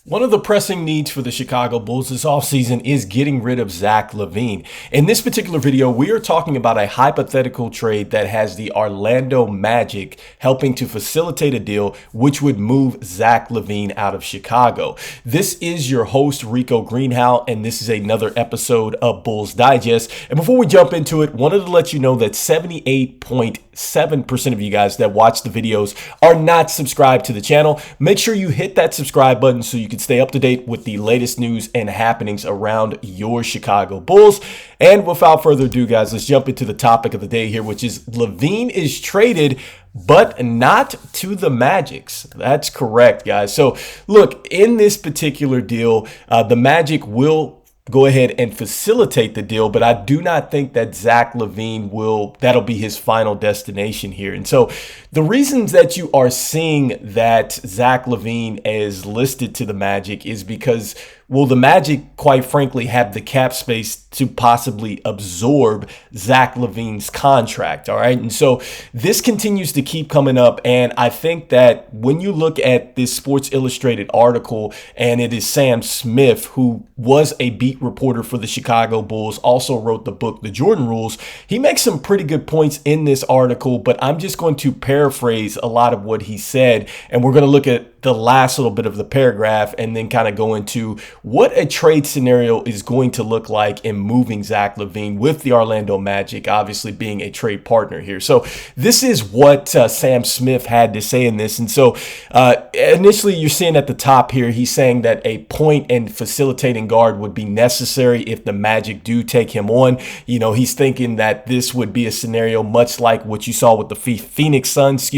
One of the pressing needs for the Chicago Bulls this offseason is getting rid of Zach LaVine. In this particular video, we are talking about a hypothetical trade that has the Orlando Magic helping to facilitate a deal which would move Zach LaVine out of Chicago. This is your host, Rico Greenhowe, and this is another episode of Bulls Digest. And before we jump into it, wanted to let you know that 78.7% of you guys that watch the videos are not subscribed to the channel. Make sure you hit that subscribe button so you can stay up to date with the latest news and happenings around your Chicago Bulls. And without further ado, guys, let's jump into the topic of the day here, which is LaVine is traded, but not to the Magics. That's correct, guys. So look, in this particular deal, the Magic will go ahead and facilitate the deal, but I do not think that Zach LaVine that'll be his final destination here. And so the reasons that you are seeing that Zach LaVine is listed to the Magic is because, well, the Magic, quite frankly, have the cap space to possibly absorb Zach LaVine's contract. All right. And so this continues to keep coming up. And I think that when you look at this Sports Illustrated article, and it is Sam Smith, who was a beat reporter for the Chicago Bulls, also wrote the book, The Jordan Rules. He makes some pretty good points in this article, but I'm just going to paraphrase a lot of what he said. And we're going to look at the last little bit of the paragraph and then kind of go into what a trade scenario is going to look like in moving Zach LaVine with the Orlando Magic, obviously being a trade partner here. So this is what Sam Smith had to say in this. And so initially you're seeing at the top here, he's saying that a point and facilitating guard would be necessary if the Magic do take him on. You know, he's thinking that this would be a scenario much like what you saw with the Phoenix Suns,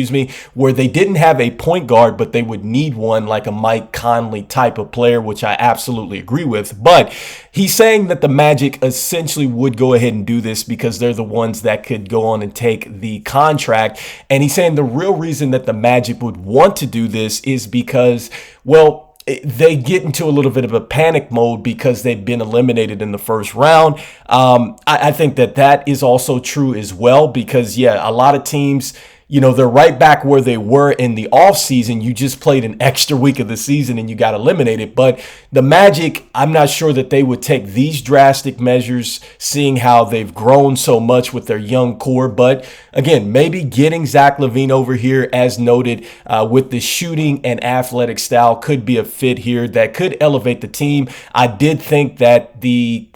where they didn't have a point guard, but they would need one like a Mike Conley type of player, which I absolutely agree with. But he's saying that the Magic essentially would go ahead and do this because they're the ones that could go on and take the contract. And he's saying the real reason that the Magic would want to do this is because, well, they get into a little bit of a panic mode because they've been eliminated in the first round. I think that is also true as well because, yeah, a lot of teams, you know, they're right back where they were in the offseason. You just played an extra week of the season and you got eliminated. But the Magic, I'm not sure that they would take these drastic measures, seeing how they've grown so much with their young core. But again, maybe getting Zach LaVine over here, as noted, with the shooting and athletic style could be a fit here that could elevate the team. I did think that the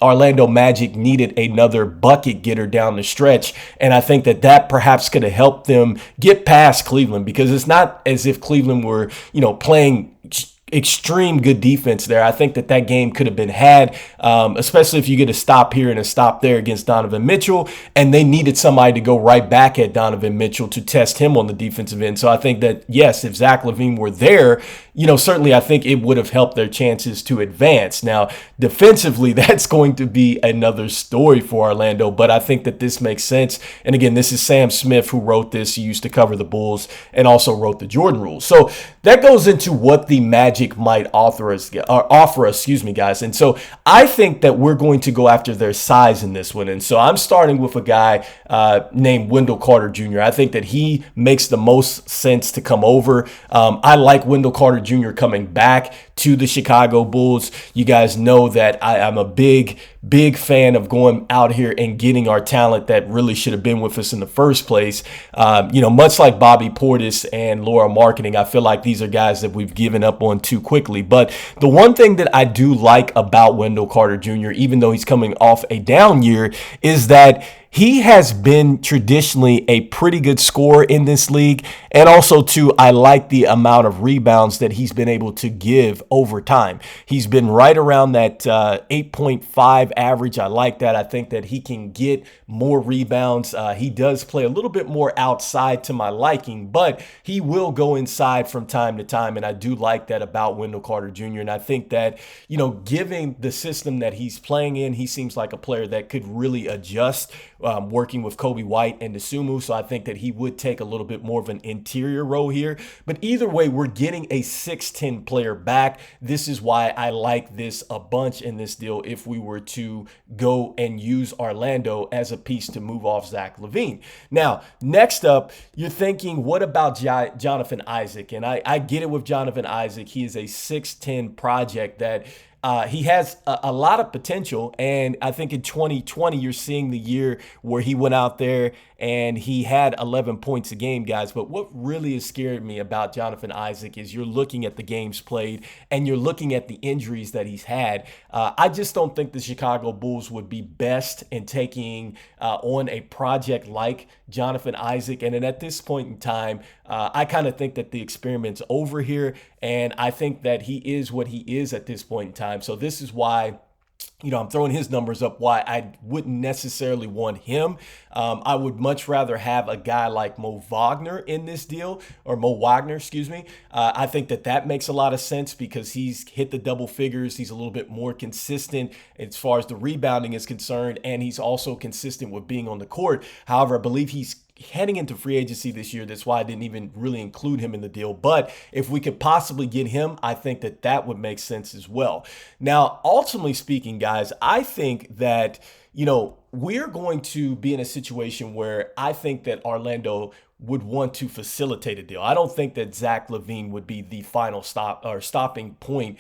Orlando Magic needed another bucket getter down the stretch. And I think that perhaps could have helped them get past Cleveland, because it's not as if Cleveland were, you know, playing extreme good defense there. I think that game could have been had, especially if you get a stop here and a stop there against Donovan Mitchell, and they needed somebody to go right back at Donovan Mitchell to test him on the defensive end. So I think that, yes, if Zach LaVine were there, you know, certainly I think it would have helped their chances to advance. Now, defensively, that's going to be another story for Orlando, but I think that this makes sense. And again, this is Sam Smith who wrote this. He used to cover the Bulls and also wrote the Jordan Rules. So that goes into what the Magic might offer us, guys. And so I think that we're going to go after their size in this one. And so I'm starting with a guy named Wendell Carter Jr. I think that he makes the most sense to come over. I like Wendell Carter Jr. coming back to the Chicago Bulls. You guys know that I'm a big fan of going out here and getting our talent that really should have been with us in the first place. You know, much like Bobby Portis and Laura Marketing, I feel like these are guys that we've given up on too quickly. But the one thing that I do like about Wendell Carter Jr., even though he's coming off a down year, is that he has been traditionally a pretty good scorer in this league. And also, too, I like the amount of rebounds that he's been able to give over time. He's been right around that 8.5 average. I like that. I think that he can get more rebounds. He does play a little bit more outside to my liking, but he will go inside from time to time. And I do like that about Wendell Carter Jr. And I think that, you know, given the system that he's playing in, he seems like a player that could really adjust working with Kobe White and Nasumu. So I think that he would take a little bit more of an interior role here. But either way, we're getting a 6'10 player back. This is why I like this a bunch in this deal if we were to go and use Orlando as a piece to move off Zach LaVine. Now, next up, you're thinking, what about Jonathan Isaac? And I get it with Jonathan Isaac. He is a 6'10 project that he has a lot of potential, and I think in 2020, you're seeing the year where he went out there and he had 11 points a game, guys. But what really has scared me about Jonathan Isaac is you're looking at the games played and you're looking at the injuries that he's had. I just don't think the Chicago Bulls would be best in taking on a project like Jonathan Isaac. And then at this point in time, I kind of think that the experiment's over here. And I think that he is what he is at this point in time. So this is why, I'm throwing his numbers up, why I wouldn't necessarily want him. I would much rather have a guy like Mo Wagner in this deal, or Mo Wagner, excuse me. I think that makes a lot of sense because he's hit the double figures. He's a little bit more consistent as far as the rebounding is concerned, and he's also consistent with being on the court. However, I believe he's heading into free agency this year. That's why I didn't even really include him in the deal. But if we could possibly get him, I think that would make sense as well. Now, ultimately speaking, guys, I think that, we're going to be in a situation where I think that Orlando would want to facilitate a deal. I don't think that Zach LaVine would be the final stop or stopping point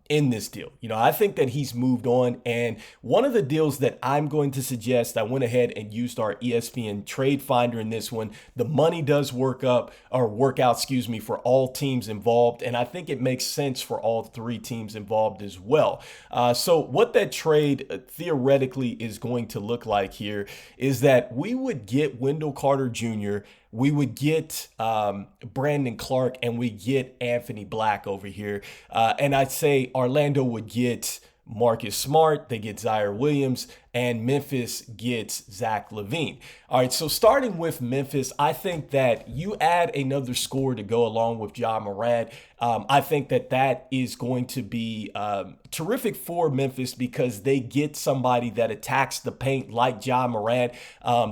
in this deal. I think that he's moved on. And one of the deals that I'm going to suggest, I went ahead and used our ESPN trade finder in this one. The money does work out, for all teams involved. And I think it makes sense for all three teams involved as well. So what that trade theoretically is going to look like here is that we would get Wendell Carter Jr., we would get Brandon Clark, and we get Anthony Black over here. And I'd say Orlando would get Marcus Smart, they get Zaire Williams, and Memphis gets Zach LaVine. All right, so starting with Memphis, I think that you add another scorer to go along with Ja Morant. I think that is going to be terrific for Memphis because they get somebody that attacks the paint like Ja Morant.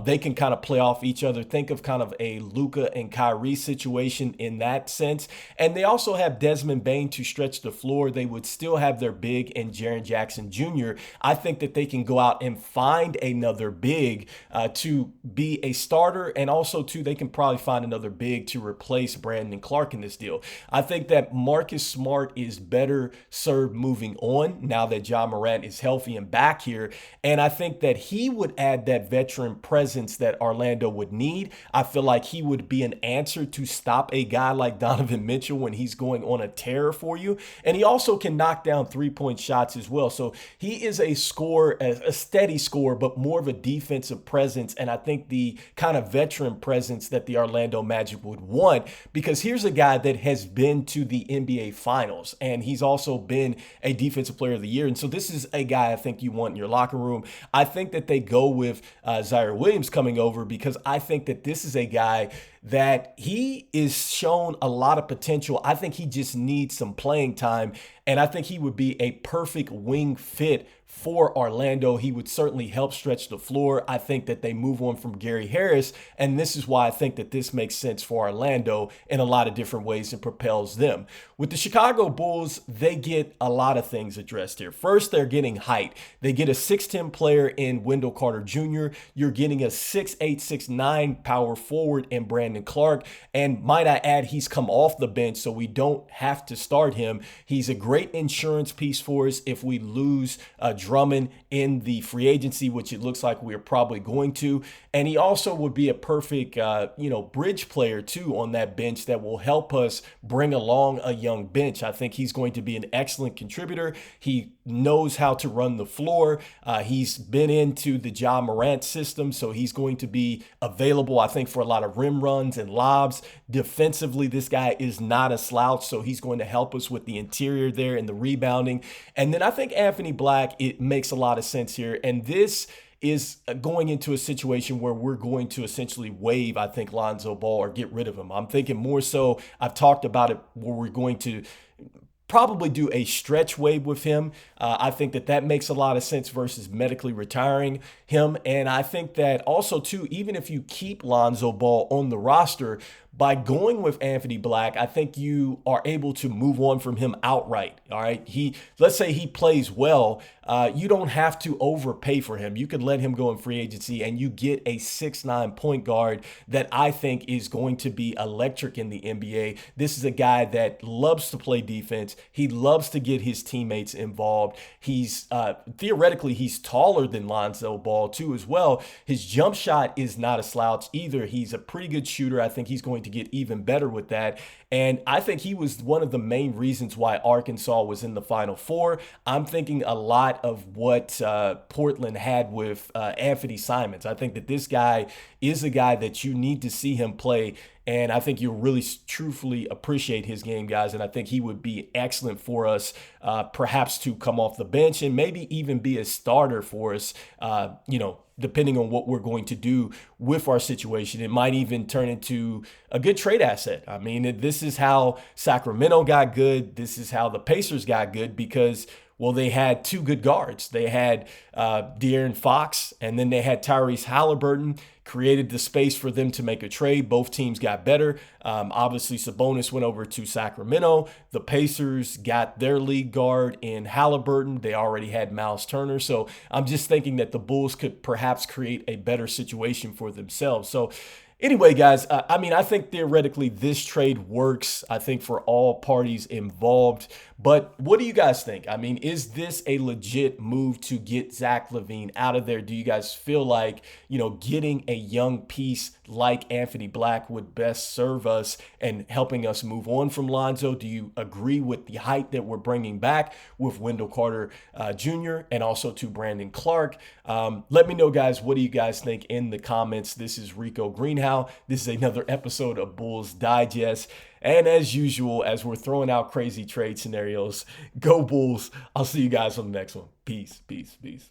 They can kind of play off each other. Think of kind of a Luka and Kyrie situation in that sense. And they also have Desmond Bane to stretch the floor. They would still have their big and Jaren Jackson Jr. I think that they can go out and find another big to be a starter, and also too they can probably find another big to replace Brandon Clark in this deal. I think that Marcus Smart is better served moving on now that Ja Morant is healthy and back here, and I think that he would add that veteran presence that Orlando would need. I feel like he would be an answer to stop a guy like Donovan Mitchell when he's going on a tear for you, and he also can knock down three-point shots as well. So he is a scorer, a steady scorer, but more of a defensive presence. And I think the kind of veteran presence that the Orlando Magic would want, because here's a guy that has been to the NBA Finals, and he's also been a Defensive Player of the Year. And so this is a guy I think you want in your locker room. I think that they go with Zaire Williams coming over because I think that this is a guy that he is shown a lot of potential. I think he just needs some playing time, and I think he would be a perfect wing fit for Orlando. He would certainly help stretch the floor. I think that they move on from Gary Harris, and this is why I think that this makes sense for Orlando in a lot of different ways and propels them. With the Chicago Bulls, they get a lot of things addressed here. First, they're getting height. They get a 6'10 player in Wendell Carter Jr. You're getting a 6'8", 6'9 power forward in Brandon Clark, and might I add, he's come off the bench, so we don't have to start him. He's a great insurance piece for us if we lose Drummond in the free agency, which it looks like we're probably going to. And he also would be a perfect, bridge player too on that bench that will help us bring along a young bench. I think he's going to be an excellent contributor. He knows how to run the floor. He's been into the Ja Morant system, so he's going to be available, I think, for a lot of rim runs and lobs. Defensively, this guy is not a slouch, so he's going to help us with the interior there and the rebounding. And then I think Anthony Black, it makes a lot of sense here. And this is going into a situation where we're going to essentially waive, I think, Lonzo Ball or get rid of him. I'm thinking more so, I've talked about it, where we're going to probably do a stretch waive with him. I think that makes a lot of sense versus medically retiring him. And I think that also, too, even if you keep Lonzo Ball on the roster, by going with Anthony Black, I think you are able to move on from him outright. All right. Let's say he plays well. You don't have to overpay for him. You could let him go in free agency and you get a 6'9" point guard that I think is going to be electric in the NBA. This is a guy that loves to play defense. He loves to get his teammates involved. He's theoretically, he's taller than Lonzo Ball too as well. His jump shot is not a slouch either. He's a pretty good shooter. I think he's going to get even better with that. And I think he was one of the main reasons why Arkansas was in the Final Four. I'm thinking a lot of what Portland had with Anthony Simons. I think that this guy is a guy that you need to see him play. And I think you'll really truthfully appreciate his game, guys. And I think he would be excellent for us, perhaps to come off the bench and maybe even be a starter for us, depending on what we're going to do with our situation. It might even turn into a good trade asset. I mean, this is how Sacramento got good. This is how the Pacers got good because, well, they had two good guards. They had De'Aaron Fox, and then they had Tyrese Halliburton, created the space for them to make a trade. Both teams got better. Obviously, Sabonis went over to Sacramento. The Pacers got their lead guard in Halliburton. They already had Miles Turner. So I'm just thinking that the Bulls could perhaps create a better situation for themselves. So anyway, guys, I think theoretically this trade works, I think, for all parties involved. But what do you guys think? I mean, is this a legit move to get Zach LaVine out of there? Do you guys feel like, getting a young piece like Anthony Black would best serve us and helping us move on from Lonzo? Do you agree with the hype that we're bringing back with Wendell Carter Jr. and also to Brandon Clark? Let me know, guys, what do you guys think in the comments? This is Rico Greenhowe. This is another episode of Bulls Digest. And as usual, as we're throwing out crazy trade scenarios, go Bulls. I'll see you guys on the next one. Peace, peace, peace.